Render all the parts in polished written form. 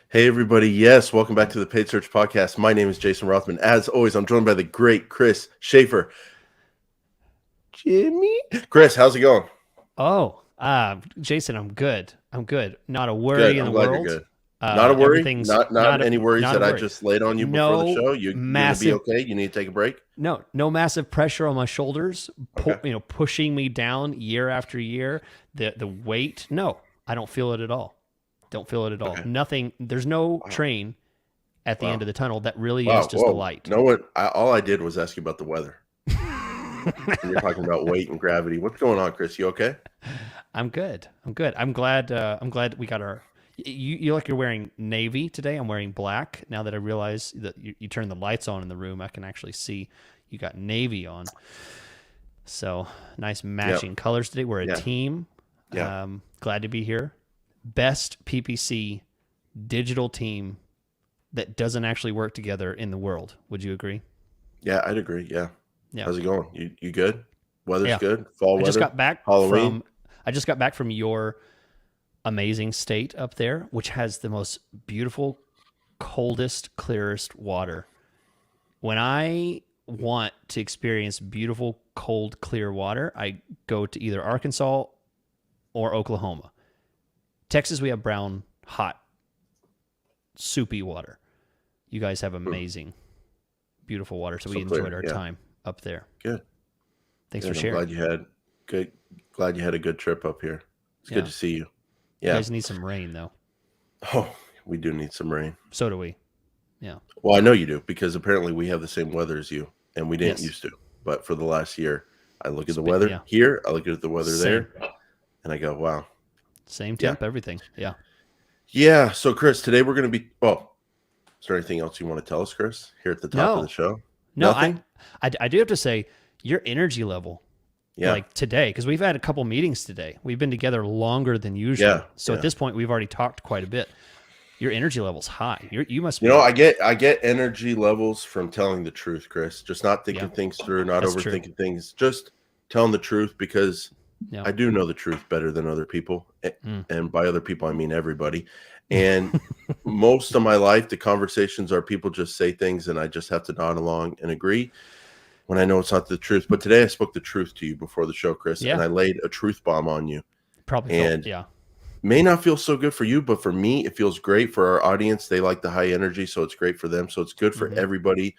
Hey, everybody. Yes, welcome back to the Paid Search Podcast. My name is Jason Rothman. As always, I'm joined by the great Chris Schaefer. Jimmy? Chris, how's it going? Jason, I'm good. I'm good. Not a Good. worry in I'm the glad you're world. good. Not a worry? Everything's Not any worries not a that I worry. just laid on you before the No show? You're going to be massive, okay? You need to take a break? no massive pressure on my shoulders, Okay. pushing me down year after year. The weight, no, I don't feel it at all. Don't feel it at all. Okay. Nothing. There's no Wow. train at the end Wow. of the tunnel. That really is Wow. just a Whoa. light. No one, all I did was ask you about the weather. And you're talking about weight and gravity. What's going on, Chris? You okay? I'm good. I'm good. I'm glad. I'm glad we got our. You like you're wearing navy today. I'm wearing black. Now that I realize that you turned the lights on in the room, I can actually see you got navy on. So nice matching colors today. We're a Yeah. team. Yeah. Glad to be here. Best PPC digital team that doesn't actually work together in the world. Would you agree? Yeah, I'd agree. Yeah. Yeah. How's it going? You good? Weather's Yeah. good? Fall I just weather? got back Halloween? from. I just got back from your amazing state up there, which has the most beautiful, coldest, clearest water. When I want to experience beautiful, cold, clear water, I go to either Arkansas or Oklahoma. Texas, we have brown, hot, soupy water. You guys have amazing, beautiful water, so we Clear. enjoyed our Yeah. time up there. Good. Thanks Good. for I'm sharing. glad you had good. Glad you had a good trip up here. It's Yeah. good to see you. You Yeah. guys need some rain, though. Oh, we do need some rain. So do we. Yeah. Well, I know you do because apparently we have the same weather as you, and we didn't Yes. used to. But for the last year, I look at the Sp- weather yeah. here, I look at the weather Same. there, and I go, "Wow." Same Yeah. temp, everything. Yeah. Yeah. So, Chris, today we're going to be. Well, is there anything else you want to tell us, Chris? Here at the top of No. the show. No, Nothing. I do have to say your energy level, Yeah. like today, because we've had a couple meetings today. We've been together longer than usual. Yeah. So Yeah. at this point, we've already talked quite a bit. Your energy level's high. You must be. You know, I get energy levels from telling the truth, Chris. Just not thinking Yeah. things through, not That's true. overthinking things. Just telling the truth because Yeah. I do know the truth better than other people. Mm. And by other people, I mean everybody. And most of my life, the conversations are people just say things and I just have to nod along and agree when I know it's not the truth. But today I spoke the truth to you before the show, Chris, Yeah. and I laid a truth bomb on you. Probably And felt, yeah. may not feel so good for you, but for me, it feels great. For our audience, they like the high energy, so it's great for them. So it's good for Mhm. everybody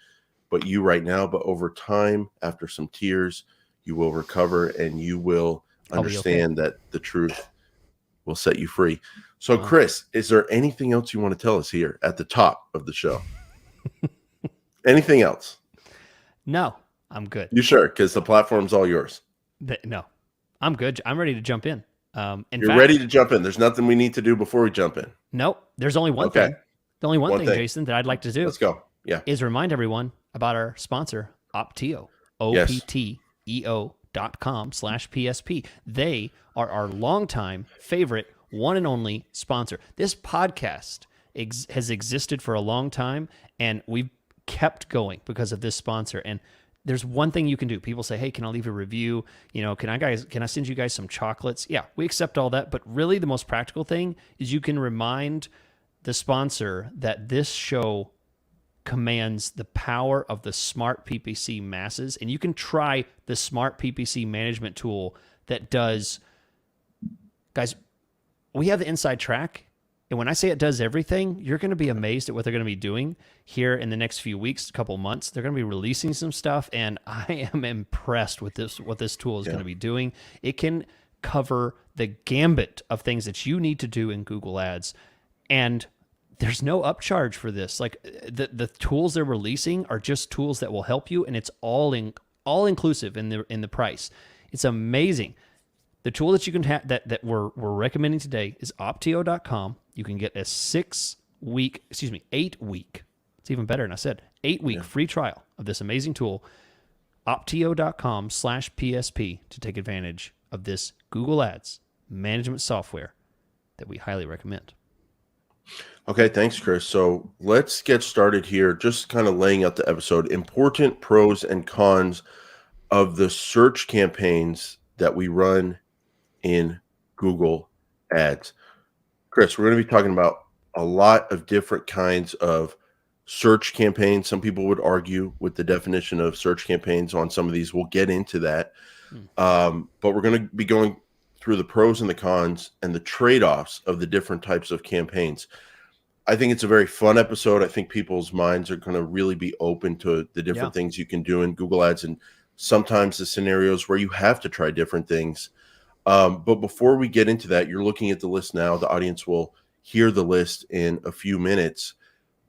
but you right now. But over time, after some tears, you will recover and you will I'll be okay. understand that the truth will set you free. So, Wow. Chris, is there anything else you want to tell us here at the top of the show? Anything else? No, I'm good. You sure? Because the platform's all yours. No, I'm good. I'm ready to jump in. In You're fact, ready to jump in. There's nothing we need to do before we jump in. nope. There's only one Okay. thing. The only one One thing, thing. Jason, that I'd like to do Let's go. Yeah. is remind everyone about our sponsor, Opteo. Yes. opteo.com/PSP. They are our longtime favorite, one and only sponsor. This podcast has existed for a long time, and we've kept going because of this sponsor. And there's one thing you can do. People say, "Hey, can I leave a review? You know, can I send you guys some chocolates?" Yeah, we accept all that, but really the most practical thing is you can remind the sponsor that this show commands the power of the smart PPC masses, and you can try the smart PPC management tool that does, guys, we have the inside track, and when I say it does everything, you're going to be amazed at what they're going to be doing here in the next few weeks, couple months. They're going to be releasing some stuff, and I am impressed with what this tool is going to be doing. It can cover the gambit of things that you need to do in Google Ads, and there's no upcharge for this. Like the tools they're releasing are just tools that will help you, and it's all inclusive in the price. It's amazing. The tool that you can have that we're recommending today is opteo.com. You can get a 8-week. It's even better than I said. 8-week free trial of this amazing tool. Opteo.com/PSP to take advantage of this Google Ads management software that we highly recommend. Okay, thanks, Chris. So let's get started here, just kind of laying out the episode. Important pros and cons of the search campaigns that we run in Google Ads. Chris, we're going to be talking about a lot of different kinds of search campaigns. Some people would argue with the definition of search campaigns on some of these. We'll get into that. Hmm. But we're going to be going through the pros and the cons and the trade-offs of the different types of campaigns. I think it's a very fun episode. I think people's minds are going to really be open to the Yeah. different things you can do in Google Ads, and sometimes the scenarios where you have to try different things. But before we get into that, you're looking at the list now. The audience will hear the list in a few minutes.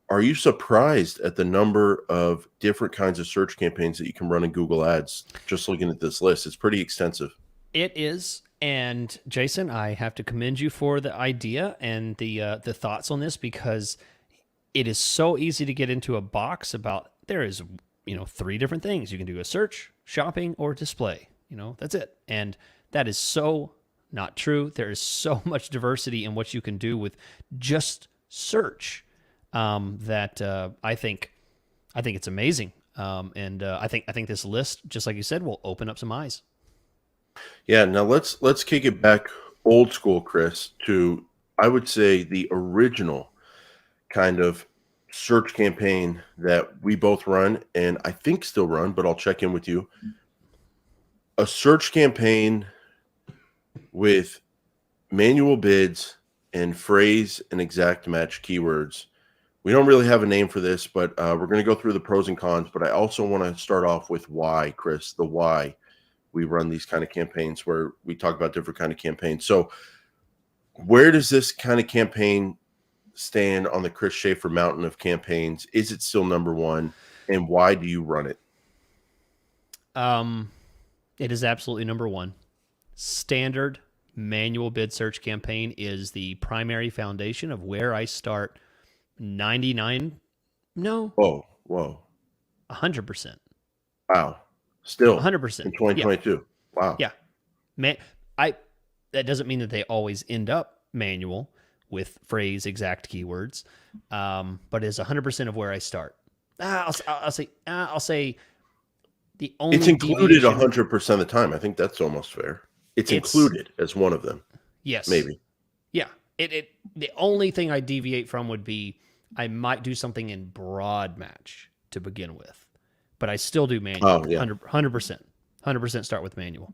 Are you surprised at the number of different kinds of search campaigns that you can run in Google Ads? Just looking at this list, it's pretty extensive. It is. And Jason, I have to commend you for the idea and the thoughts on this, because it is so easy to get into a box about there is, 3 different things. You can do: a search, shopping, or display. That's it. And that is so not true. There is so much diversity in what you can do with just search, that I think it's amazing. And I think this list, just like you said, will open up some eyes. Yeah, now let's kick it back old school, Chris, to I would say the original kind of search campaign that we both run and I think still run, but I'll check in with you. A search campaign with manual bids and phrase and exact match keywords. We don't really have a name for this, but we're going to go through the pros and cons. But I also want to start off with why, Chris, the why we run these kind of campaigns, where we talk about different kind of campaigns. So where does this kind of campaign stand on the Chris Schaefer mountain of campaigns? Is it still number one? And why do you run it? It is absolutely number one. Standard manual bid search campaign is the primary foundation of where I start 99, no, Whoa. 100%. Wow. Still 100%. in 2022. Wow. Yeah. Man, that doesn't mean that they always end up manual with phrase exact keywords, but it's 100% of where I start. I'll say the only It's included deviation. 100% of the time. I think that's almost fair. It's included as one of them. Yes. Maybe. Yeah. The only thing I deviate from would be I might do something in broad match to begin with, but I still do manual. Oh, yeah. 100% start with manual.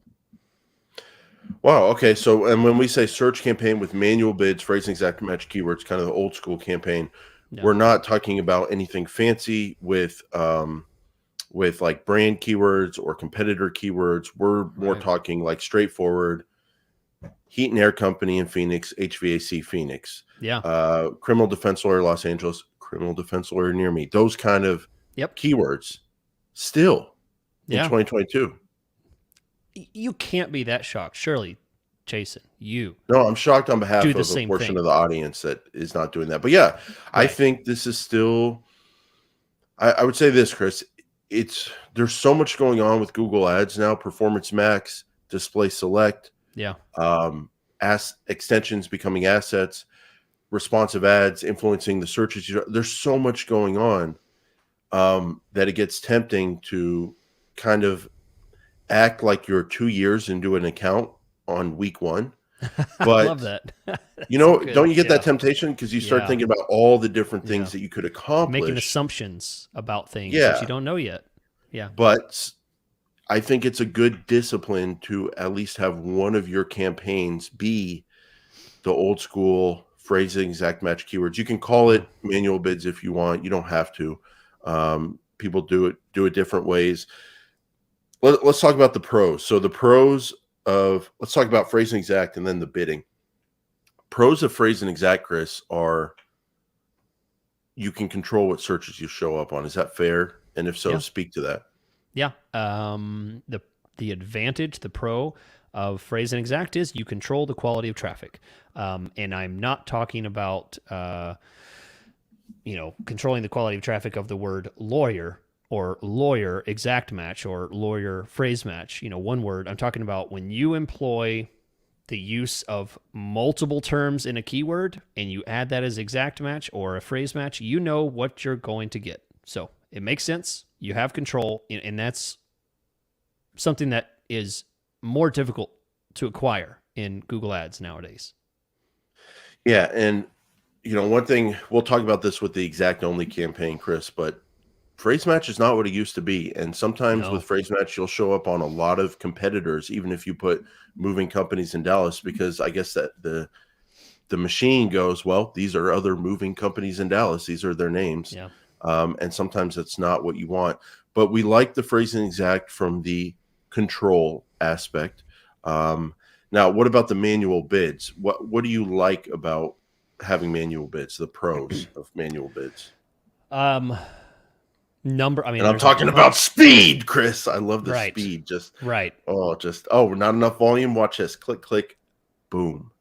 Wow. Okay. So, and when we say search campaign with manual bids, phrase and exact match keywords, kind of the old school campaign, No. we're not talking about anything fancy with like brand keywords or competitor keywords. We're more Right. talking like straightforward heat and air company in Phoenix, HVAC Phoenix, Yeah. criminal defense lawyer Los Angeles, criminal defense lawyer near me. Those kind of Yep. keywords still in Yeah. 2022. You can't be that shocked, surely, Jason. You No, I'm shocked on behalf do the of a same portion thing. of the audience that is not doing that. But yeah, I Right. think this is still, I would say this, Chris, there's so much going on with Google Ads now, Performance Max, Display Select, Yeah. extensions becoming assets, responsive ads influencing the searches. There's so much going on that it gets tempting to kind of act like you're 2 years into an account on week one. I But love that. That's so good. don't you get Yeah. that temptation? Because you start Yeah. thinking about all the different things Yeah. that you could Making accomplish. assumptions about things that Yeah. you don't know yet. Yeah. But I think it's a good discipline to at least have one of your campaigns be the old school phrasing, exact match keywords. You can call it manual bids if you want. You don't have to. People do it different ways. Let's talk about the pros. So the pros let's talk about phrasing exact and then the bidding. Pros of phrasing exact, Chris, are you can control what searches you show up on. Is that fair? And if so, Yeah. speak to that. Yeah. The advantage, the pro of phrase and exact is you control the quality of traffic. And I'm not talking about controlling the quality of traffic of the word lawyer or lawyer exact match or lawyer phrase match, one word. I'm talking about when you employ the use of multiple terms in a keyword and you add that as exact match or a phrase match, you know what you're going to get. So it makes sense. You have control, and that's something that is more difficult to acquire in Google Ads nowadays. Yeah, and One thing we'll talk about this with the exact only campaign, Chris, but phrase match is not what it used to be. And sometimes with No. phrase match, you'll show up on a lot of competitors, even if you put moving companies in Dallas, because I guess that the machine goes, well, these are other moving companies in Dallas. These are their names. Yeah. And sometimes it's not what you want. But we like the phrasing exact from the control aspect. Now, what about the manual bids? What do you like about having manual bids, the pros of manual bids? Um, I mean, And I'm there's a talking ton. about speed, Chris. I love the Right. speed. Right. Not enough volume. Watch this. Click, click, boom.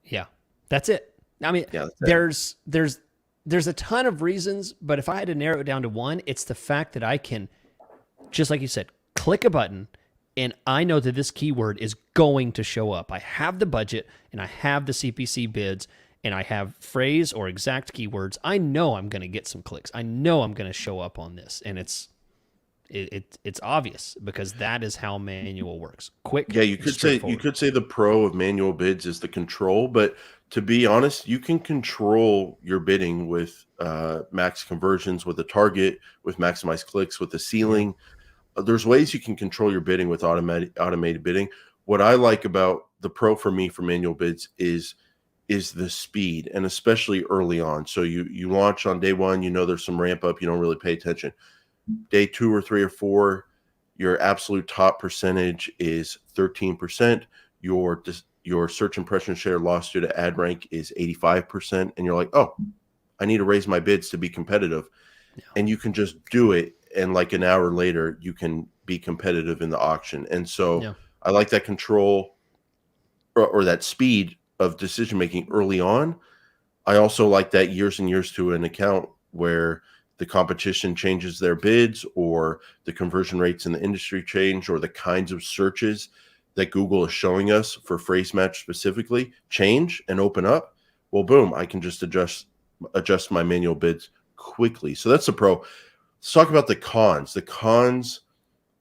Yeah. That's it. I mean, Yeah, that's it. there's a ton of reasons, but if I had to narrow it down to one, it's the fact that I can, just like you said, click a button and I know that this keyword is going to show up. I have the budget and I have the CPC bids and I have phrase or exact keywords. I know I'm going to get some clicks. I know I'm going to show up on this, and it's obvious because that is how manual works. Quick, Yeah, and straightforward. you could say the pro of manual bids is the control, but to be honest, you can control your bidding with max conversions, with a target, with maximized clicks, with the Yeah. ceiling. There's ways you can control your bidding with automated bidding. What I like about the pro for me for manual bids is the speed, and especially early on. So you launch on day one, there's some ramp up, you don't really pay attention. Day 2 or 3 or 4, your absolute top percentage is 13%. Your search impression share lost due to ad rank is 85%, and you're like, oh, I need to raise my bids to be competitive. Yeah. And you can just do it, and like an hour later you can be competitive in the auction. And so Yeah. I like that control, or that speed of decision making early on. I also like that years and years to an account where the competition changes their bids, or the conversion rates in the industry change, or the kinds of searches that Google is showing us for phrase match specifically change and open up. Well, boom, I can just adjust my manual bids quickly. So that's the pro. Let's talk about the cons. The cons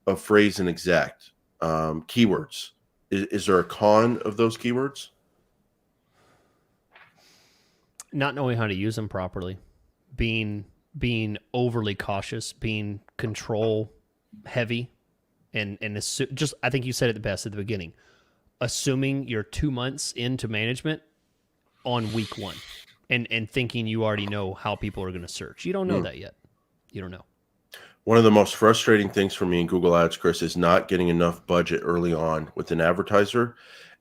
of phrase and exact keywords. Is there a con of those keywords? Not knowing how to use them properly, being overly cautious, being control heavy, and just I think you said it the best at the beginning. Assuming you're 2 months into management on week one, and thinking you already know how people are going to search. You don't know that yet. You don't know. One of the most frustrating things for me in Google Ads, Chris, is not getting enough budget early on with an advertiser,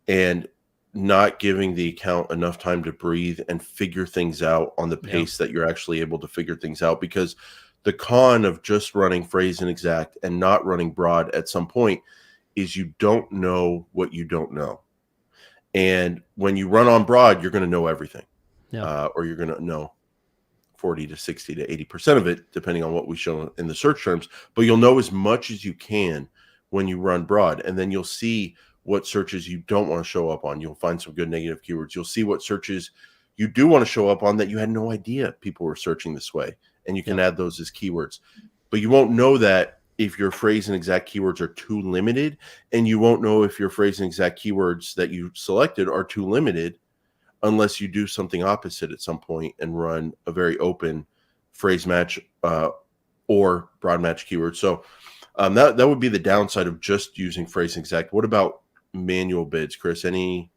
and not giving the account enough time to breathe and figure things out on the Yeah. pace that you're actually able to figure things out. Because the con of just running phrase and exact and not running broad at some point is you don't know what you don't know. And when you run on broad, you're going to know everything, Yeah. or you're going to know 40 to 60 to 80% of it, depending on what we show in the search terms. But you'll know as much as you can when you run broad. And then you'll see what searches you don't want to show up on. You'll find some good negative keywords. You'll see what searches you do want to show up on that you had no idea people were searching this way. And you can Yeah. add those as keywords. But you won't know that if your phrase and exact keywords are too limited. And you won't know if your phrase and exact keywords that you selected are too limited unless you do something opposite at some point and run a very open phrase match or broad match keyword. So that would be the downside of just using phrase exact. What about manual bids, Chris? Any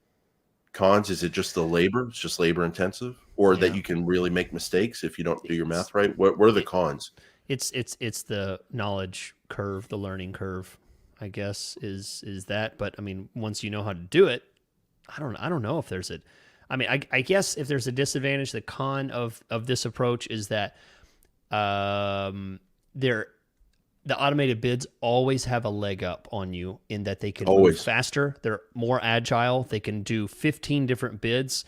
cons? Is it just the labor? It's just labor intensive, or that Yeah. you can really make mistakes if you don't do your It's math right? What are the it, cons? it's the knowledge curve, the learning curve, I guess is that. But I mean, once you know how to do it, I don't know if there's a. I mean, I guess if there's a disadvantage, the con of this approach is that there the automated bids always have a leg up on you in that they can move Always. faster. They're more agile. They can do 15 different bids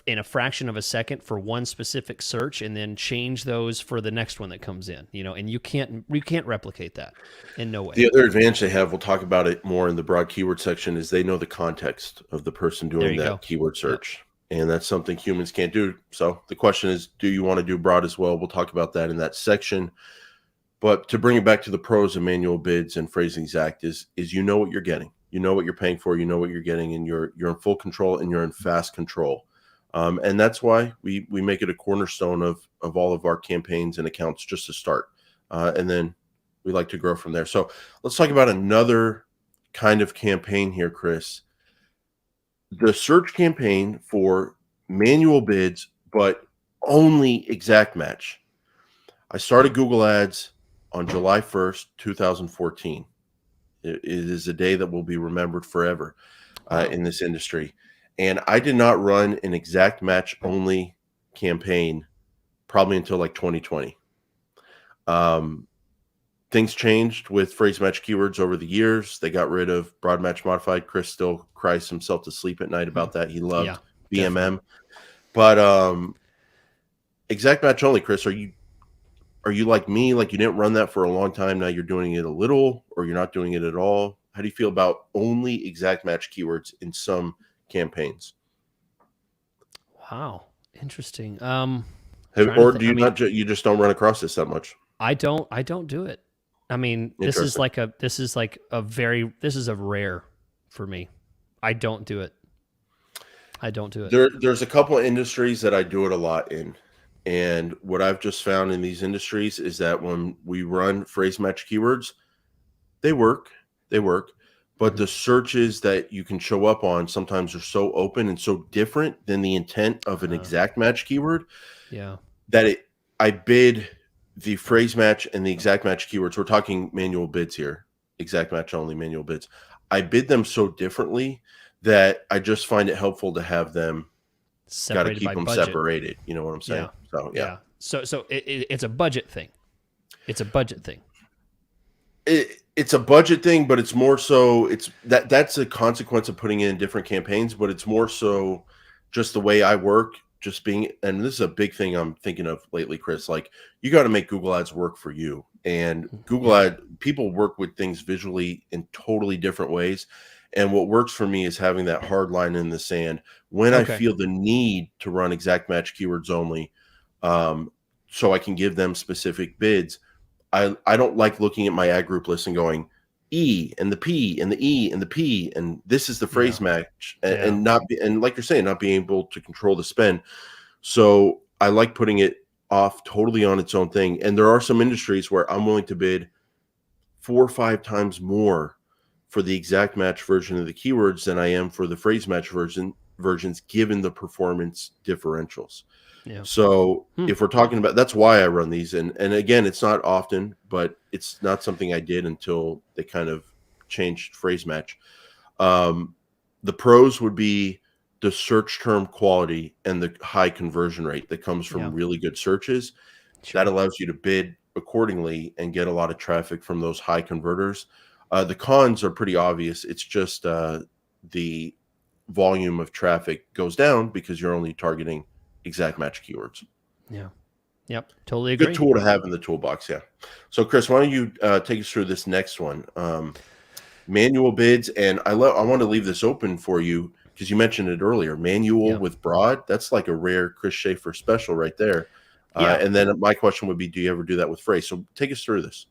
in a fraction of a second for one specific search, and then change those for the next one that comes in. And you can't replicate that in no way. The other advantage they have, we'll talk about it more in the broad keyword section, is they know the context of the person There doing you go. that keyword Yep. search. And that's something humans can't do. So the question is, do you want to do broad as well? We'll talk about that in that section. But to bring it back to the pros of manual bids and phrasing exact is you know what you're getting. You know what you're paying for. You know what you're getting, and you're in full control, and you're in fast control. And that's why we make it a cornerstone of all of our campaigns and accounts just to start. And then we like to grow from there. So let's talk about another kind of campaign here, Chris. The search campaign for manual bids, but only exact match. I started Google Ads on July 1st, 2014. It is a day that will be remembered forever Wow. in this industry. And I did not run an exact match only campaign probably until like 2020. Um, Things changed with phrase match keywords over the years. They got rid of broad match modified. Chris still cries himself to sleep at night about that. He Yeah, loved definitely. BMM, but exact match only. Chris, are you like me? Like you didn't run that for a long time. Now you're doing it a little, or you're not doing it at all. How do you feel about only exact match keywords in some campaigns? Wow. Interesting. Trying to Or think. do I you mean, not? You just don't run across this that much. I don't do it. I mean, Interesting. this is a rare for me. I don't do it. I don't do it. There's a couple of industries that I do it a lot in. And what I've just found in these industries is that when we run phrase match keywords, they work. They work. But Mhm. the searches that you can show up on sometimes are so open and so different than the intent of an Uh, exact match keyword yeah. that I bid the phrase match and the exact match keywords. We're talking manual bids here, exact match only manual bids. I bid them so differently that I just find it helpful to have them. Got to Separated keep by them budget. separated. You know what I'm saying? Yeah. So yeah, Yeah. So it's a budget thing. It's a budget thing. it's a budget thing, but it's more so that's a consequence of putting in different campaigns. But it's more so just the way I work. Just being, and this is a big thing I'm thinking of lately, Chris. Like you got to make Google Ads work for you, and Google Yeah. Ad people work with things visually in totally different ways. And what works for me is having that hard line in the sand when I Okay. feel the need to run exact match keywords only, um, so I can give them specific bids. I don't like looking at my ad group list and going E and the P and the E and the P and this is the Yeah. phrase match Yeah. and not be, and like you're saying, not being able to control the spend. So I like putting it off totally on its own thing. And there are some industries where I'm willing to bid 4 or 5 times more for the exact match version of the keywords than I am for the phrase match versions, given the performance differentials. Yeah. So Hmm. if we're talking about, that's why I run these, and again, it's not often, but it's not something I did until they kind of changed phrase match. Um, the pros would be the search term quality and the high conversion rate that comes from Yeah. really good searches. That Sure. allows you to bid accordingly and get a lot of traffic from those high converters. The cons are pretty obvious. It's just the volume of traffic goes down because you're only targeting exact match keywords. Yeah. Yep. Totally Good agree. tool to have in the toolbox, yeah. So, Chris, why don't you take us through this next one? Manual bids, and I want to leave this open for you because you mentioned it earlier. Manual Yeah. with broad, that's like a rare Chris Schaefer special right there. Yeah. And then my question would be, do you ever do that with phrase? So, take us through this.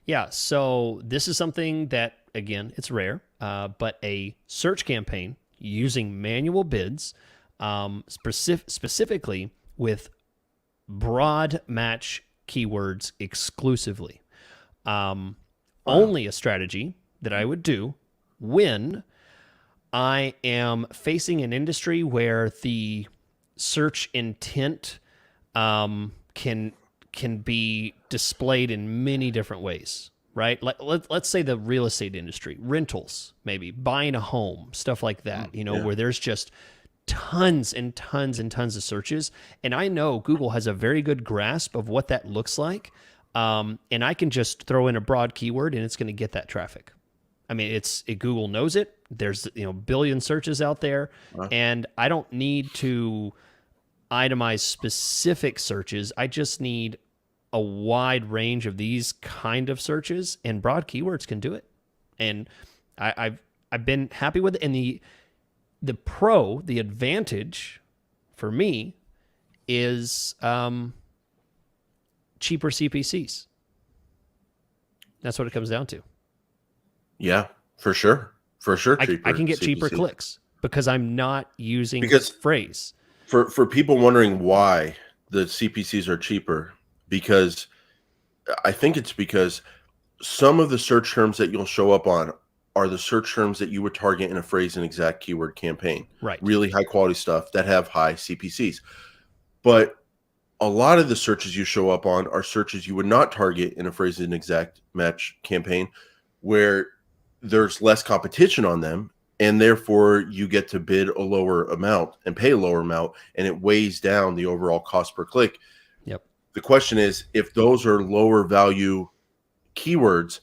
Yeah. So this is something that, again, it's rare, but a search campaign using manual bids, specifically with broad match keywords exclusively. Wow. Only a strategy that I would do when I am facing an industry where the search intent can be displayed in many different ways, right? Let's say the real estate industry, rentals, maybe buying a home, stuff like that, Yeah. where there's just tons and tons and tons of searches. And I know Google has a very good grasp of what that looks like. And I can just throw in a broad keyword and it's going to get that traffic. I mean, Google knows it. There's billion searches out there, Wow. and I don't need to itemize specific searches. I just need a wide range of these kind of searches, and broad keywords can do it. And I've been happy with it. And the advantage for me is cheaper CPCs. That's what it comes down to. Yeah, for sure. For sure, I cheaper can get cheaper CPC. clicks because I'm not using Because phrase. For people wondering why the CPCs are cheaper, because I think it's because some of the search terms that you'll show up on are the search terms that you would target in a phrase and exact keyword campaign. Right. Really high quality stuff that have high CPCs. But a lot of the searches you show up on are searches you would not target in a phrase and exact match campaign, where there's less competition on them, and therefore you get to bid a lower amount and pay a lower amount, and it weighs down the overall cost per click. Yep. The question is, if those are lower value keywords,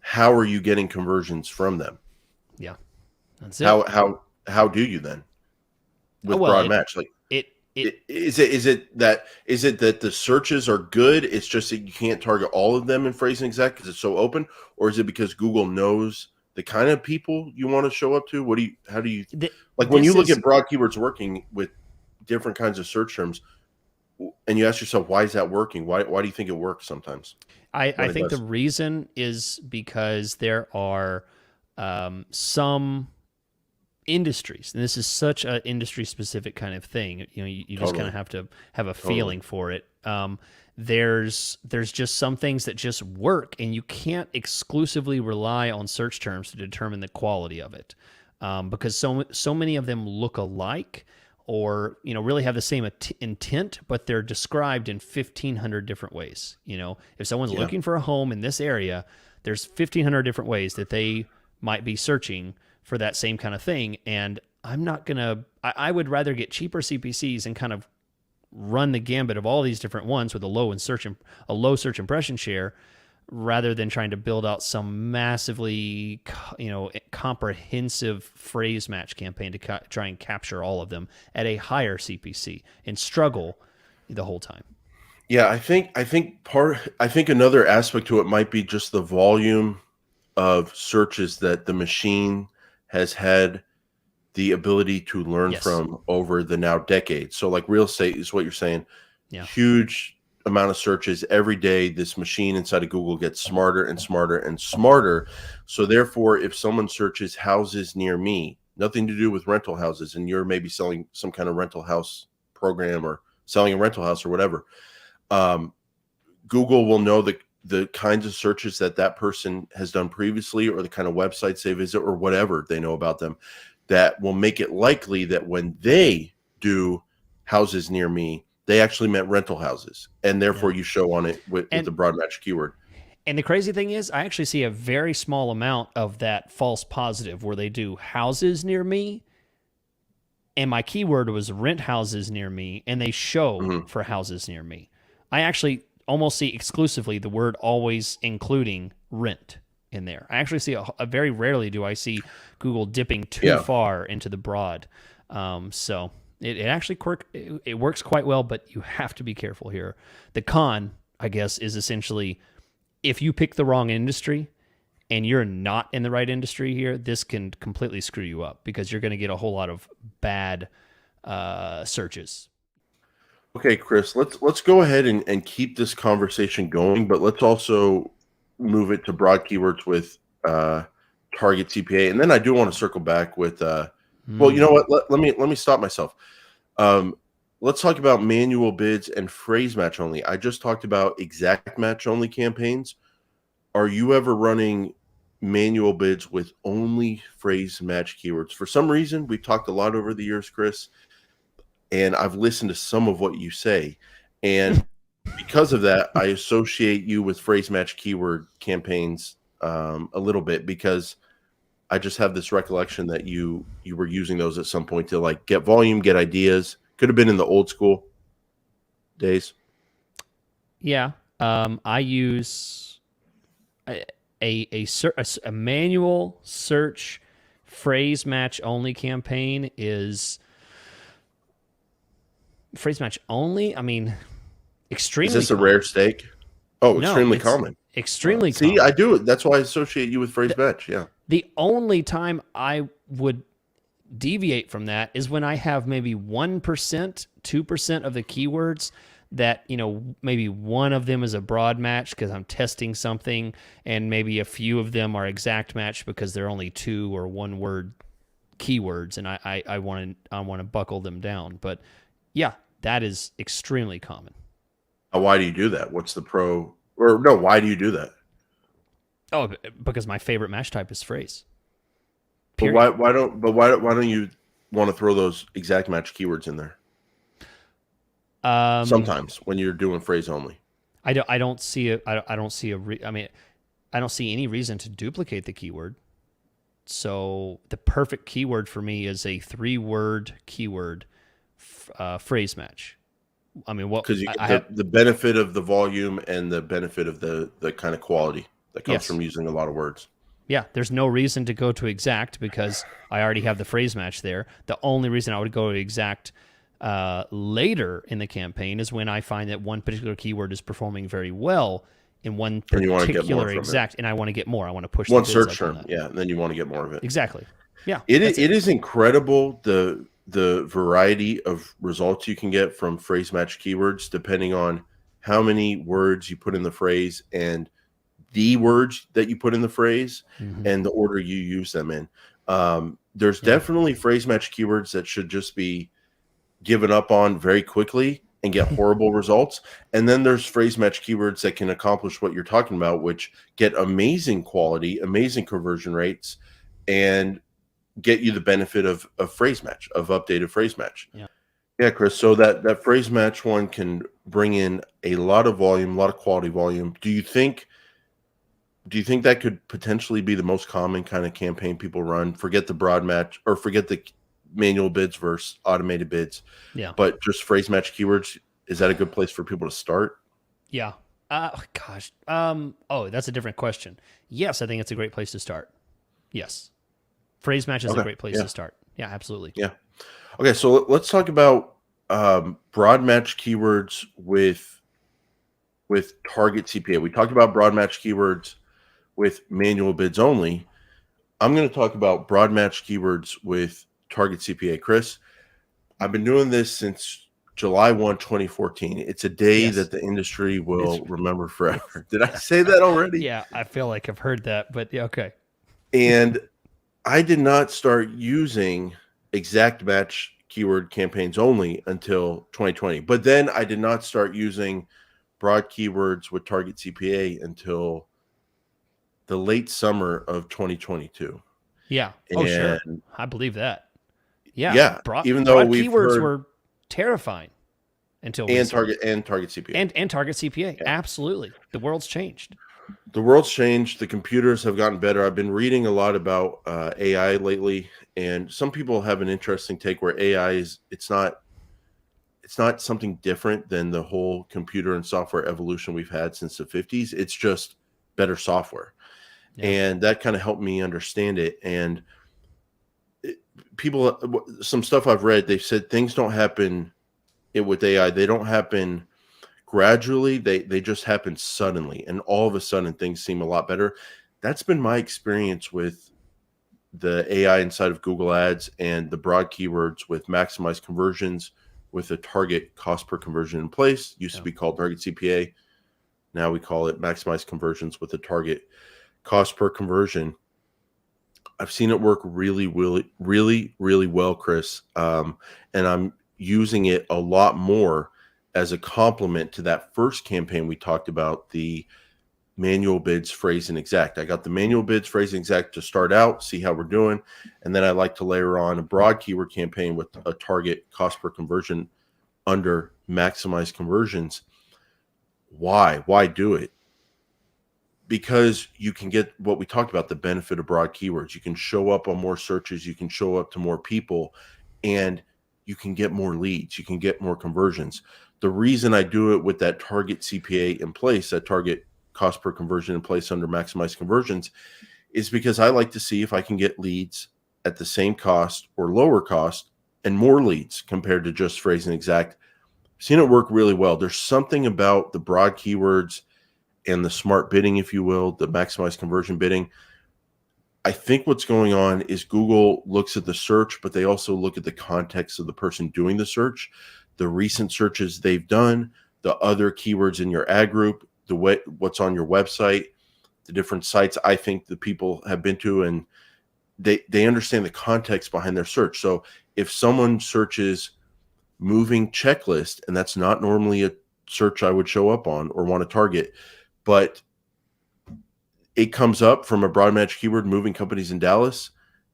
how are you getting conversions from them? Yeah. That's it. How do you then with Well, broad match? Like, it is it that the searches are good? It's just that you can't target all of them in phrase and exact because it's so open, or is it because Google knows the kind of people you want to show up to? How do you like when you look at broad keywords working with different kinds of search terms, and you ask yourself, why is that working? Why do you think it works sometimes? I think the reason is because there are some industries, and this is such an industry specific kind of thing. You know, you just kind of have to have a feeling for it. There's just some things that just work, and you can't exclusively rely on search terms to determine the quality of it, because so many of them look alike, or really have the same intent, but they're described in 1,500 different ways. If someone's looking for a home in this area, there's 1,500 different ways that they might be searching for that same kind of thing. And I would rather get cheaper CPCs and kind of run the gambit of all these different ones with a low search impression share, rather than trying to build out some massively, comprehensive phrase match campaign to try and capture all of them at a higher CPC and struggle the whole time. Yeah, I think another aspect to it might be just the volume of searches that the machine has had the ability to learn from over the now decades. So like real estate is what you're saying. Yeah. Huge amount of searches every day. This machine inside of Google gets smarter and smarter and smarter. So therefore, if someone searches houses near me, nothing to do with rental houses, and you're maybe selling some kind of rental house program or selling a rental house or whatever, Google will know the kinds of searches that person has done previously, or the kind of websites they visit, or whatever they know about them, that will make it likely that when they do houses near me, they actually meant rental houses, and therefore you show on it with the broad match keyword. And the crazy thing is, I actually see a very small amount of that false positive where they do houses near me, and my keyword was rent houses near me, and they show for houses near me. I actually almost see exclusively the word always including rent in there. I actually see a very rarely do I see Google dipping too far into the broad. So it actually it works quite well, but you have to be careful here. The con, I guess, is essentially if you pick the wrong industry and you're not in the right industry here, this can completely screw you up because you're going to get a whole lot of bad searches. Okay, Chris, let's go ahead and keep this conversation going, but let's also move it to broad keywords with target CPA, and then I do want to circle back with. Well, you know what? Let me stop myself. Let's talk about manual bids and phrase match only. I just talked about exact match only campaigns. Are you ever running manual bids with only phrase match keywords? For some reason, we've talked a lot over the years, Chris, and I've listened to some of what you say, and because of that, I associate you with phrase match keyword campaigns a little bit, because I just have this recollection that you were using those at some point to like get volume, get ideas. Could have been in the old school days. Yeah, I use a manual search phrase match only campaign is phrase match only. I mean, extremely. Is this common. A rare steak? Oh, extremely common. Extremely common. See, I do it. That's why I associate you with phrase match. Yeah. The only time I would deviate from that is when I have maybe 1%, 2% of the keywords that, maybe one of them is a broad match because I'm testing something, and maybe a few of them are exact match because they're only 2 or 1 word keywords, and I want to buckle them down. But Yeah, that is extremely common. Why do you do that? What's the pro? Or no, why do you do that? Oh, because my favorite match type is phrase. But Period. why don't you want to throw those exact match keywords in there? Um, Sometimes when you're doing phrase only. I don't see a I don't see a I mean I don't see any reason to duplicate the keyword. So the perfect keyword for me is a 3-word keyword phrase match. I mean, what Because you I get have. the benefit of the volume and the benefit of the kind of quality that comes Yes, from using a lot of words. yeah. There's no reason to go to exact because I already have the phrase match there. The only reason I would go to exact later in the campaign is when I find that one particular keyword is performing very well in one And you want to get more particular from it. exact, and I want to get more. I want to push the One bids search up on term, that. yeah, and then you want to get more of it. Exactly. Yeah, It that's it. it is incredible the variety of results you can get from phrase match keywords depending on how many words you put in the phrase and the words that you put in the phrase Mm-hmm. and the order you use them in. There's Yeah. definitely phrase match keywords that should just be given up on very quickly and get horrible results. And then there's phrase match keywords that can accomplish what you're talking about, which get amazing quality, amazing conversion rates, and get you the benefit of phrase match, of updated phrase match. Yeah. Yeah, Chris. So that phrase match one can bring in a lot of volume, a lot of quality volume. Do you think that could potentially be the most common kind of campaign people run? Forget the broad match or forget the manual bids versus automated bids, Yeah. but just phrase match keywords. Is that a good place for people to start? Yeah. Gosh. Oh, that's a different question. Yes, I think it's a great place to start. Yes. Phrase match is a Okay. great place Yeah. to start. Yeah, absolutely. Yeah. Okay. So let's talk about broad match keywords with target CPA. We talked about broad match keywords with manual bids only. I'm going to talk about broad match keywords with target CPA. Chris, I've been doing this since July 1, 2014. It's a day Yes. that the industry It's will remember forever. Did I say that already? yeah, I feel like I've heard that, but yeah, okay. And I did not start using exact match keyword campaigns only until 2020. But then I did not start using broad keywords with target CPA until the late summer of 2022. Yeah. Oh, sure. And I believe that. Yeah. yeah, even though Broad we've keywords heard were terrifying until and recently. target CPA. And target CPA. Yeah. Absolutely. The world's changed. The world's changed. The computers have gotten better. I've been reading a lot about AI lately, and some people have an interesting take where AI is it's not something different than the whole computer and software evolution we've had since the 50s. It's just better software. Yeah. And that kind of helped me understand it. And people, some stuff I've read, they've said things don't happen with AI. They don't happen gradually. They just happen suddenly. And all of a sudden things seem a lot better. That's been my experience with the AI inside of Google Ads and the broad keywords with maximized conversions with a target cost per conversion in place. Used to Yeah. be called target CPA. Now we call it maximized conversions with a target cost per conversion. I've seen it work really, really, really, really well, Chris. And I'm using it a lot more as a complement to that first campaign we talked about, the manual bids, phrase, and exact. I got the manual bids, phrase, and exact to start out, see how we're doing. And then I like to layer on a broad keyword campaign with a target cost per conversion under maximized conversions. Why? Why do it? Because you can get what we talked about, the benefit of broad keywords. You can show up on more searches, you can show up to more people, and you can get more leads, you can get more conversions. The reason I do it with that target CPA in place, that target cost per conversion in place under maximized conversions, is because I like to see if I can get leads at the same cost or lower cost and more leads compared to just phrase and exact. I've seen it work really well. There's something about the broad keywords and the smart bidding, if you will, the maximized conversion bidding. I think what's going on is Google looks at the search, but they also look at the context of the person doing the search, the recent searches they've done, the other keywords in your ad group, the way what's on your website, the different sites I think the people have been to, and they understand the context behind their search. So if someone searches moving checklist, and that's not normally a search I would show up on or want to target, but it comes up from a broad match keyword, moving companies in Dallas,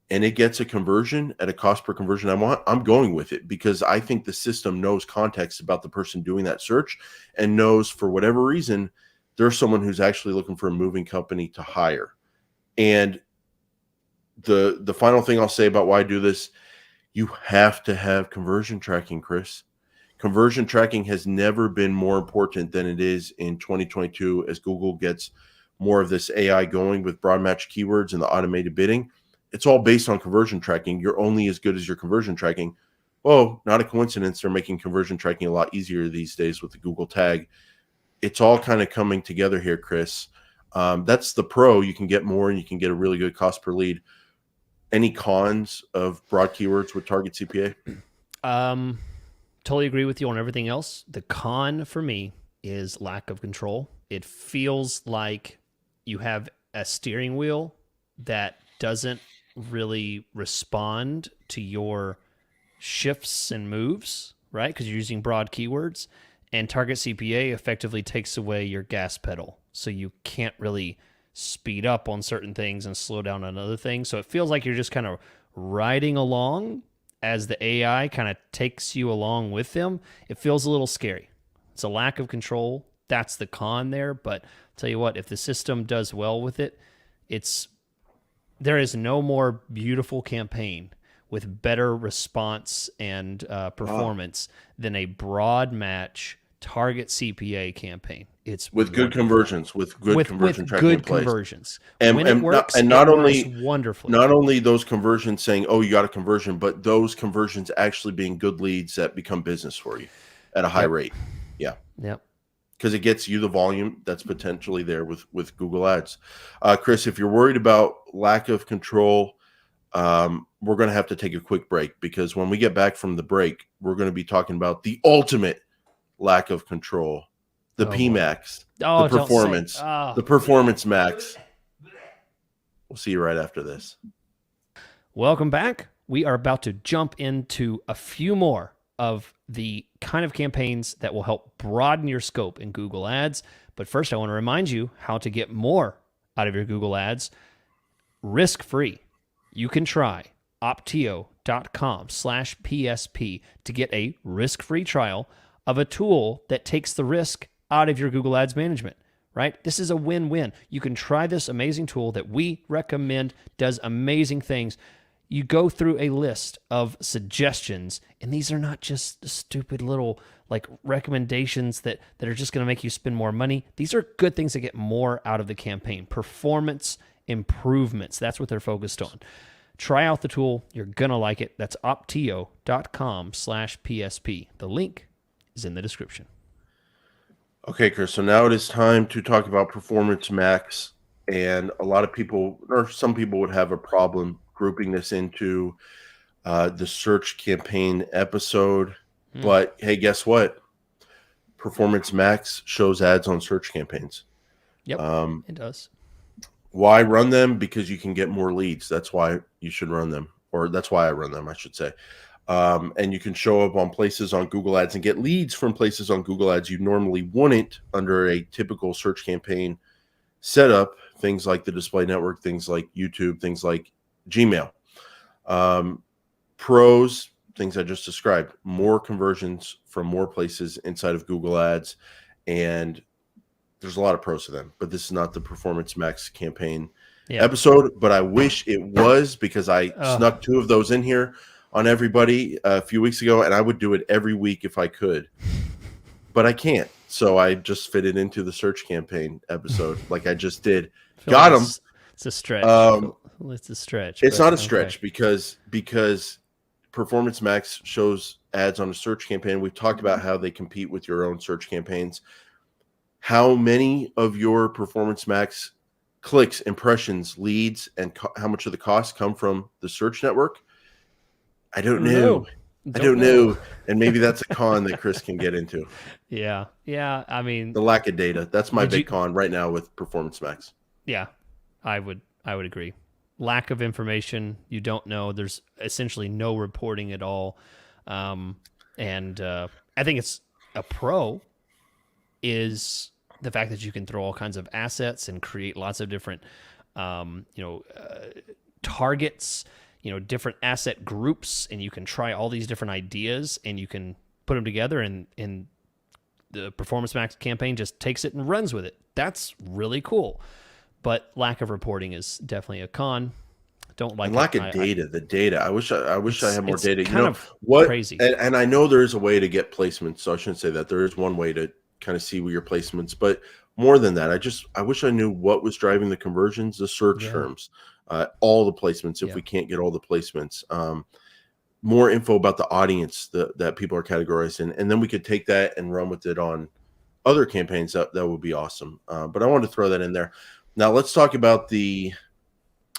and it gets a conversion at a cost per conversion I want, I'm going with it because I think the system knows context about the person doing that search and knows for whatever reason, there's someone who's actually looking for a moving company to hire. And the final thing I'll say about why I do this, you have to have conversion tracking, Chris. Conversion tracking has never been more important than it is in 2022 as Google gets more of this AI going with broad match keywords and the automated bidding. It's all based on conversion tracking. You're only as good as your conversion tracking. Oh, not a coincidence. They're making conversion tracking a lot easier these days with the Google tag. It's all kind of coming together here, Chris. That's the pro. You can get more and you can get a really good cost per lead. Any cons of broad keywords with target CPA? Totally agree with you on everything else. The con for me is lack of control. It feels like you have a steering wheel that doesn't really respond to your shifts and moves, right? Because you're using broad keywords, and target CPA effectively takes away your gas pedal. So you can't really speed up on certain things and slow down on other things. So it feels like you're just kind of riding along as the AI kind of takes you along with them. It feels a little scary. It's a lack of control. That's the con there. But I'll tell you what, if the system does well with it, there is no more beautiful campaign with better response and performance than a broad match target CPA campaign. It's with good wonderful. conversions, with good conversion with tracking in good place. conversions. And When it works, not it only works wonderfully. not only those conversions saying, "Oh, you got a conversion," but those conversions actually being good leads that become business for you at a high rate. Yeah. Yep. Because it gets you the volume that's potentially there with Google Ads. Chris, if you're worried about lack of control, we're going to have to take a quick break because when we get back from the break, we're going to be talking about the ultimate lack of control, the PMax, the performance, the Performance Max. We'll see you right after this. Welcome back. We are about to jump into a few more of the kind of campaigns that will help broaden your scope in Google Ads. But first, I want to remind you how to get more out of your Google Ads risk-free. You can try optio.com/PSP to get a risk-free trial of a tool that takes the risk out of your Google Ads management, right? This is a win-win. You can try this amazing tool that we recommend, does amazing things. You go through a list of suggestions, and these are not just stupid little like recommendations that are just going to make you spend more money. These are good things that get more out of the campaign. Performance improvements. That's what they're focused on. Try out the tool. You're going to like it. That's optio.com/PSP. The link is in the description. Okay, Chris. So now it is time to talk about Performance Max. And a lot of people, or some people, would have a problem grouping this into the search campaign episode. But hey, guess what? Performance Max shows ads on search campaigns. Yep, it does. Why run them? Because you can get more leads. That's why you should run them, or that's why I run them, I should say. And you can show up on places on Google Ads and get leads from places on Google Ads you normally wouldn't under a typical search campaign setup. Things like the display network, things like YouTube, things like Gmail. Pros, things I just described, more conversions from more places inside of Google Ads. And there's a lot of pros to them, but this is not the Performance Max campaign episode, but I wish it was because I snuck two of those in here on everybody a few weeks ago, and I would do it every week if I could, but I can't. So I just fit it into the search campaign episode like I just did. Got him. It's a stretch. It's a stretch. It's not a stretch because Performance Max shows ads on a search campaign. We've talked about how they compete with your own search campaigns. How many of your Performance Max clicks, impressions, leads, and how much of the cost come from the search network? I don't know. I don't know. And maybe that's a con that Chris can get into. Yeah. I mean, the lack of data. That's my big con right now with Performance Max. Yeah, I would agree. Lack of information. You don't know. There's essentially no reporting at all. And I think it's a pro is the fact that you can throw all kinds of assets and create lots of different, you know, targets, you know, different asset groups, and you can try all these different ideas and you can put them together, and the Performance Max campaign just takes it and runs with it. That's really cool. But lack of reporting is definitely a con. Don't like And it. lack of data, the data. I had more data. You Kind know of what? crazy. And I know there is a way to get placements, so I shouldn't say that. There is one way to kind of see your placements, but more than that, I wish I knew what was driving the conversions, the search Yeah. terms, all the placements. If Yeah. we can't get all the placements, more info about the audience that people are categorized in, and then we could take that and run with it on other campaigns. That would be awesome. But I wanted to throw that in there. Now let's talk about the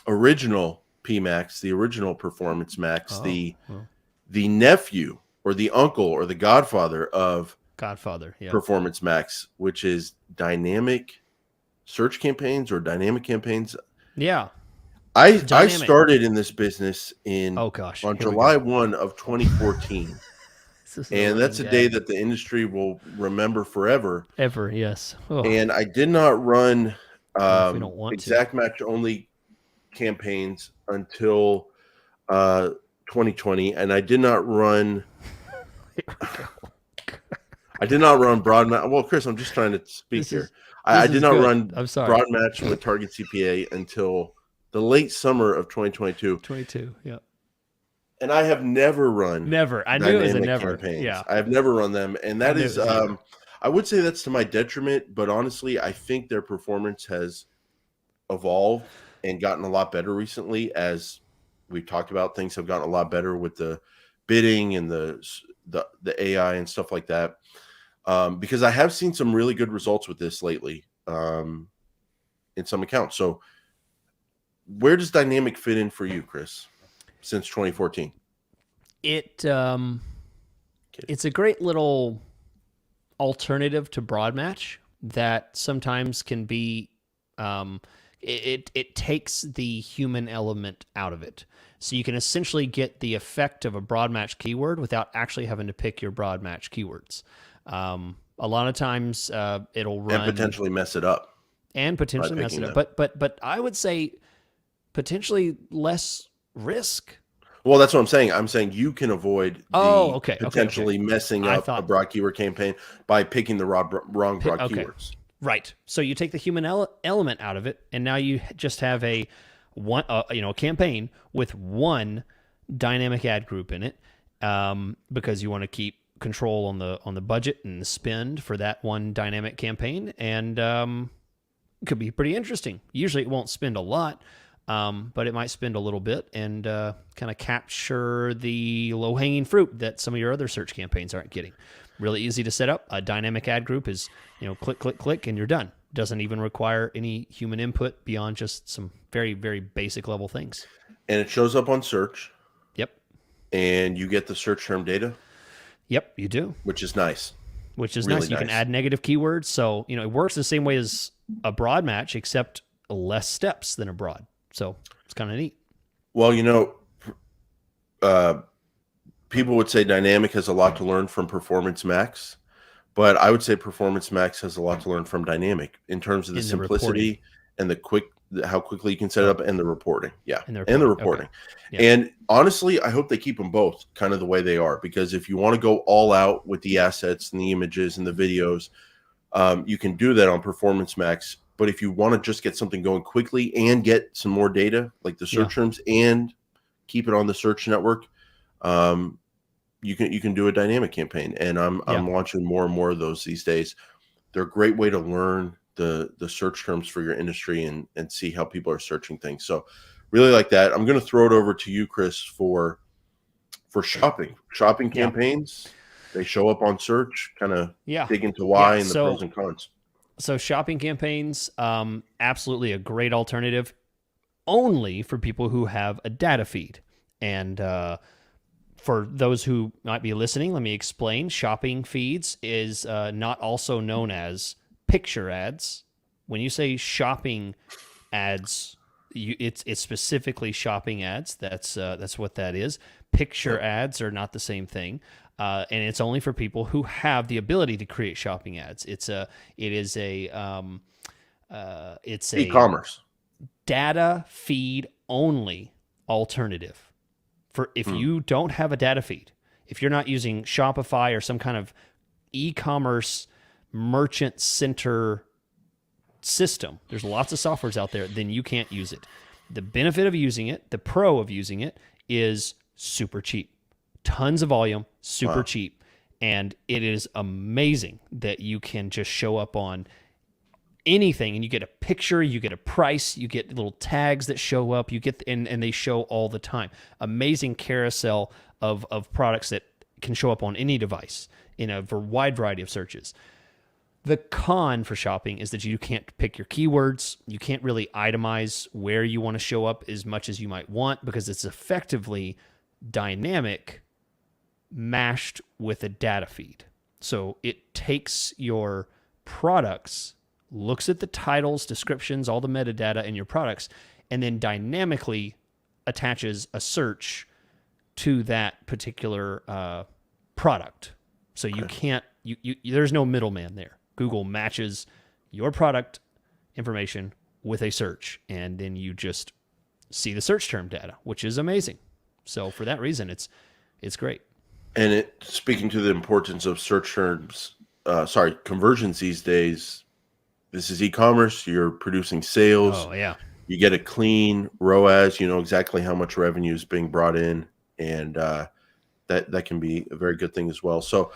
original PMax, the original Performance Max, Oh, the well, nephew or the uncle or the godfather of Godfather. Yeah. Performance Max, which is dynamic search campaigns or dynamic campaigns. Yeah. I Dynamic. started in this business Oh gosh. on Here we go. July 1 of 2014. This is a And running that's a day gag. that the industry will remember forever. Ever. Yes. Oh, And I did not run even if we don't want to. exact match only campaigns until 2020, and I did not run. I did not run broad match. Well, Chris, I'm just trying to speak This here. is I this did is not good. run I'm sorry. broad match with target CPA until the late summer of 2022, 22. Yeah. and I have never run Never. I knew it was a dynamic never. campaigns. Yeah. I have never run them, and I that knew it is, was a never. I would say that's to my detriment. But honestly, I think their performance has evolved and gotten a lot better recently. As we've talked about, things have gotten a lot better with the bidding and the AI and stuff like that. Because I have seen some really good results with this lately in some accounts. So where does dynamic fit in for you, Chris, since 2014? It's a great little alternative to broad match that sometimes can be it takes the human element out of it. So you can essentially get the effect of a broad match keyword without actually having to pick your broad match keywords. A lot of times it'll run And potentially mess it up and by potentially mess picking it up. them. But I would say potentially less risk. Well, that's what I'm saying. I'm saying you can avoid Oh, the okay. potentially messing I up a thought broad keyword campaign by picking the wrong broad okay. keywords. Right. So you take the human element out of it, and now you just have a campaign with one dynamic ad group in it, because you want to keep control on the budget and the spend for that one dynamic campaign, and it could be pretty interesting. Usually, it won't spend a lot, but it might spend a little bit and kind of capture the low hanging fruit that some of your other search campaigns aren't getting. Really easy to set up. A dynamic ad group is, click, click, click, and you're done. Doesn't even require any human input beyond just some very, very basic level things. And it shows up on search. Yep. And you get the search term data. Yep, you do. Which is nice. Which is really nice. You can add negative keywords. So, it works the same way as a broad match, except less steps than a broad. So it's kind of neat. Well, people would say dynamic has a lot to learn from Performance Max, but I would say Performance Max has a lot to learn from dynamic in terms of the simplicity and how quickly you can set it up, and the reporting. Yeah. And the reporting. Okay. Yeah. And honestly, I hope they keep them both kind of the way they are, because if you want to go all out with the assets and the images and the videos, you can do that on Performance Max. But if you want to just get something going quickly and get some more data, like the search terms, and keep it on the search network, you can do a dynamic campaign. And I'm launching more and more of those these days. They're a great way to learn the search terms for your industry and see how people are searching things. So really like that. I'm going to throw it over to you, Chris, for shopping campaigns. They show up on search, kind of dig into why and the pros and cons. So shopping campaigns, absolutely a great alternative, only for people who have a data feed. And for those who might be listening, let me explain. Shopping feeds is not also known as picture ads. When you say shopping ads, it's specifically shopping ads. That's what that is. Picture ads are not the same thing. and it's only for people who have the ability to create shopping ads. It's a E-commerce. data feed only alternative for if Hmm. you don't have a data feed, if you're not using Shopify or some kind of e-commerce merchant center system, there's lots of softwares out there, then you can't use it. The benefit of using it, the pro of using it, is super cheap. Tons of volume, super Wow. cheap. And it is amazing that you can just show up on anything and you get a picture, you get a price, you get little tags that show up, you get and they show all the time. Amazing carousel of products that can show up on any device in a wide variety of searches. The con for shopping is that you can't pick your keywords. You can't really itemize where you want to show up as much as you might want because it's effectively dynamic mashed with a data feed. So it takes your products, looks at the titles, descriptions, all the metadata in your products, and then dynamically attaches a search to that particular product. So you can't, there's no middleman there. Google matches your product information with a search, and then you just see the search term data, which is amazing. So for that reason, it's great. And speaking to the importance of search terms, conversions these days, this is e-commerce. You're producing sales. Oh yeah. You get a clean ROAS. You know exactly how much revenue is being brought in, and that can be a very good thing as well. So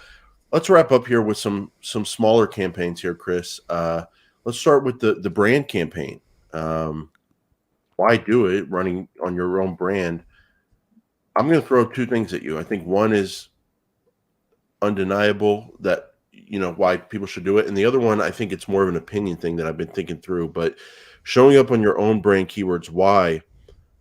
let's wrap up here with some smaller campaigns here, Chris. Let's start with the brand campaign. Why do it running on your own brand? I'm going to throw two things at you. I think one is undeniable that why people should do it, and the other one I think it's more of an opinion thing that I've been thinking through. But showing up on your own brand keywords, why?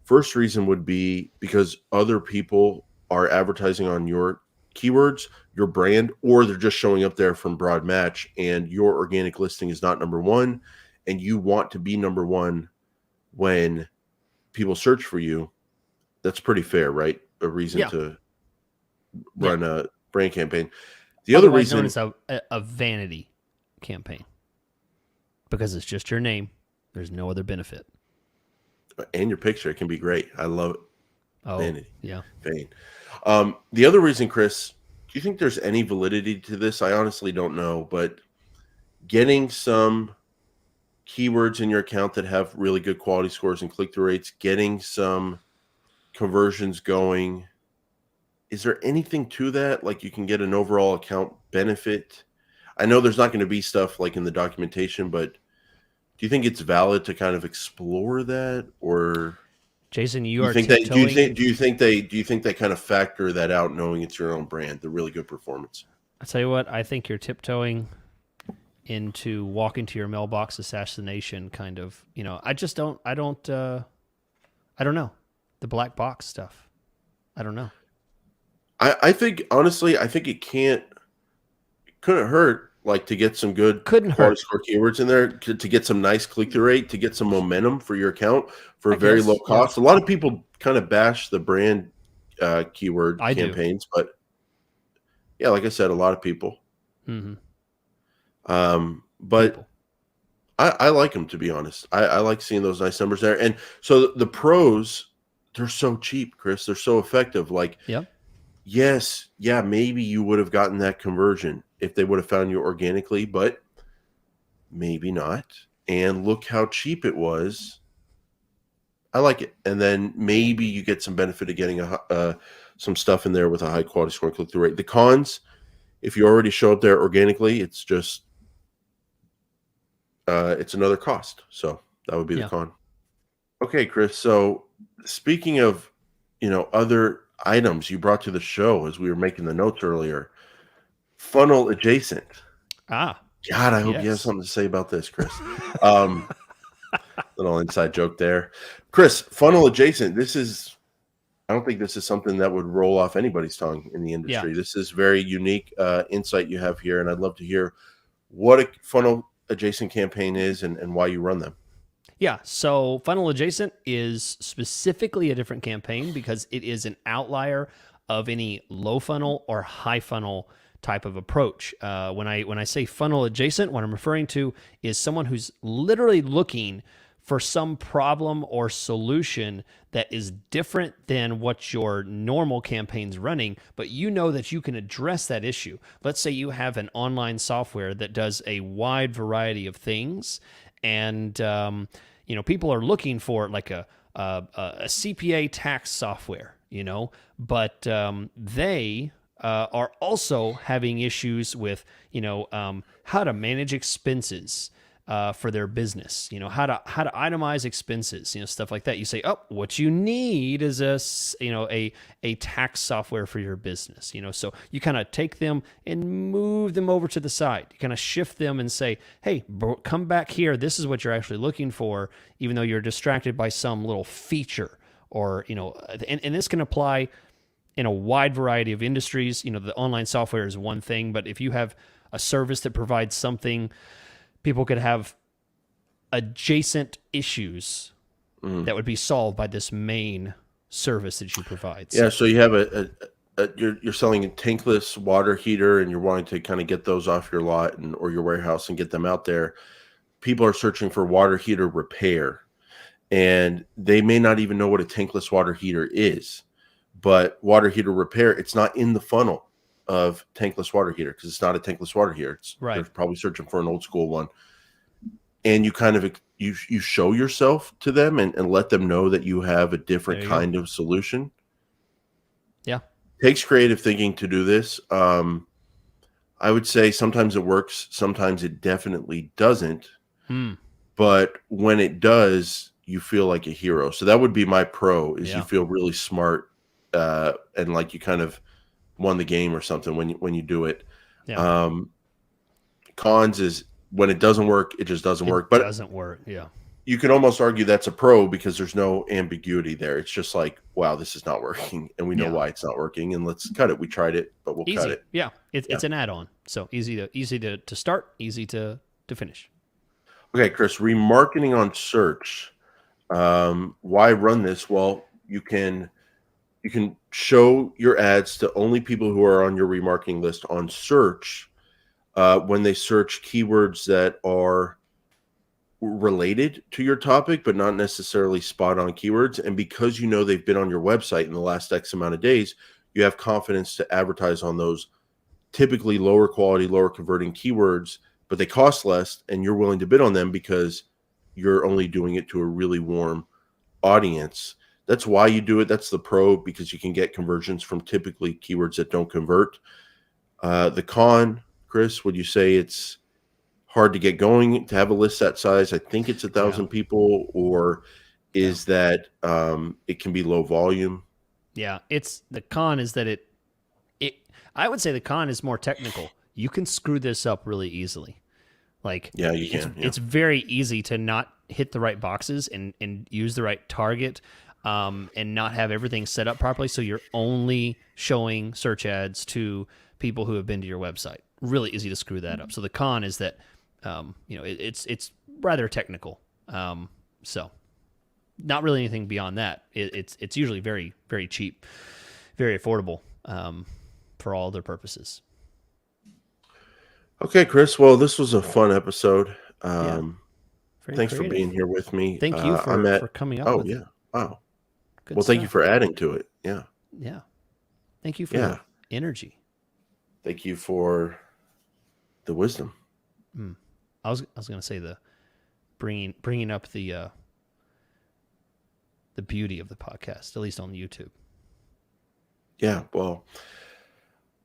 First reason would be because other people are advertising on your keywords, your brand, or they're just showing up there from broad match, and your organic listing is not number one, and you want to be number one when people search for you. That's pretty fair, right? A reason to run a brand campaign. The other reason known as a vanity campaign, because it's just your name. There's no other benefit. And your picture can be great. I love it. Oh, vanity. Yeah. Vain. The other reason, Chris, do you think there's any validity to this? I honestly don't know, but getting some keywords in your account that have really good quality scores and click-through rates, getting some conversions going, is there anything to that? Like you can get an overall account benefit? I know there's not going to be stuff like in the documentation, but do you think it's valid to kind of explore that, or Jason, do you are you think tiptoeing. do you think they kind of factor that out, knowing it's your own brand, the really good performance? I tell you what, I think you're tiptoeing into walking to your mailbox assassination kind of. I just don't. I don't know the black box stuff. I don't know. I think honestly, I think it couldn't hurt, like, to get some good Couldn't quality hurt. score keywords in there to get some nice click-through rate, to get some momentum for your account for I a very low guess, yeah. cost. A lot of people kind of bash the brand keyword I do. campaigns, but yeah, like I said, a lot of people. Mm-hmm. But People. I like them, to be honest. I like seeing those nice numbers there. And so the pros, they're so cheap, Chris. They're so effective. Like, Yep. yes, yeah, maybe you would have gotten that conversion if they would have found you organically, but maybe not. And look how cheap it was. I like it. And then maybe you get some benefit of getting some stuff in there with a high quality score and click-through rate. The cons, if you already show up there organically, it's just it's another cost. So that would be the con. Okay, Chris. So speaking of, other items you brought to the show as we were making the notes earlier, funnel adjacent. God, I hope you have something to say about this, Chris. Little inside joke there. Chris, funnel adjacent. I don't think this is something that would roll off anybody's tongue in the industry. Yeah. This is very unique insight you have here, and I'd love to hear what a funnel adjacent campaign is and why you run them. Yeah, so funnel adjacent is specifically a different campaign because it is an outlier of any low funnel or high funnel type of approach. When I say funnel adjacent, what I'm referring to is someone who's literally looking for some problem or solution that is different than what your normal campaign's running, but you know that you can address that issue. Let's say you have an online software that does a wide variety of things, and people are looking for like a CPA tax software, but they are also having issues with, how to manage expenses for their business, how to itemize expenses, stuff like that. You say, oh, what you need is a tax software for your business, so you kind of take them and move them over to the side. You kind of shift them and say, hey, come back here. This is what you're actually looking for, even though you're distracted by some little feature or, and this can apply in a wide variety of industries. The online software is one thing, but if you have a service that provides something, people could have adjacent issues that would be solved by this main service that you provide. Yeah, so you have you're selling a tankless water heater, and you're wanting to kind of get those off your lot or your warehouse and get them out there. People are searching for water heater repair, and they may not even know what a tankless water heater is. But water heater repair, it's not in the funnel of tankless water heater because it's not a tankless water heater. Right. They're probably searching for an old school one. And you kind of you show yourself to them and let them know that you have a different kind of solution. Yeah. Takes creative thinking to do this. I would say sometimes it works, sometimes it definitely doesn't. But when it does, you feel like a hero. So that would be my pro, is you feel really smart and like you kind of won the game or something when you do it. Yeah. Cons is when it doesn't work, it just doesn't work. But it doesn't work. Yeah. You can almost argue that's a pro because there's no ambiguity there. It's just like, wow, this is not working, and we know why it's not working, and let's cut it. We tried it, but we'll cut it. Yeah. It's an add-on. So easy to start, easy to finish. Okay, Chris, remarketing on search. Why run this? Well, you can show your ads to only people who are on your remarketing list on search when they search keywords that are related to your topic, but not necessarily spot on keywords. And because they've been on your website in the last X amount of days, you have confidence to advertise on those typically lower quality, lower converting keywords, but they cost less, and you're willing to bid on them because you're only doing it to a really warm audience. That's why you do it. That's the pro, because you can get conversions from typically keywords that don't convert. The con, Chris, would you say it's hard to get going to have a list that size? I think it's 1,000 people, or is that it can be low volume? Yeah, the con is that I would say the con is more technical. You can screw this up really easily. Like, yeah, you can. It's very easy to not hit the right boxes and use the right target and not have everything set up properly. So you're only showing search ads to people who have been to your website. Really easy to screw that up. So the con is that it's rather technical. So not really anything beyond that. It's usually very, very cheap, very affordable for all other purposes. Okay, Chris. Well, this was a fun episode. Thanks for being here with me. Thank you for coming up with it. Wow. Good well, stuff. Thank you for adding to it. Yeah. Yeah. Thank you for the energy. Thank you for the wisdom. I was going to say the bringing up the beauty of the podcast, at least on YouTube. Yeah, well,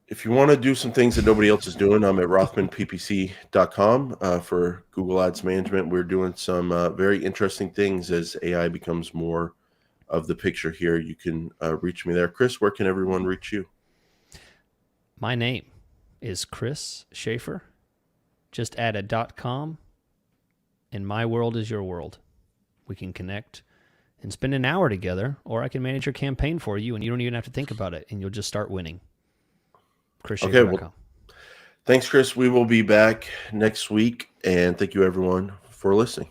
if you want to do some things that nobody else is doing, I'm at rothmanppc.com for Google Ads Management. We're doing some very interesting things as AI becomes more of the picture here. You can reach me there. Chris, where can everyone reach you? My name is Chris Schaefer. Just add a .com, and my world is your world. We can connect and spend an hour together, or I can manage your campaign for you, and you don't even have to think about it, and you'll just start winning. Okay, well, thanks, Chris. We will be back next week, and thank you, everyone, for listening.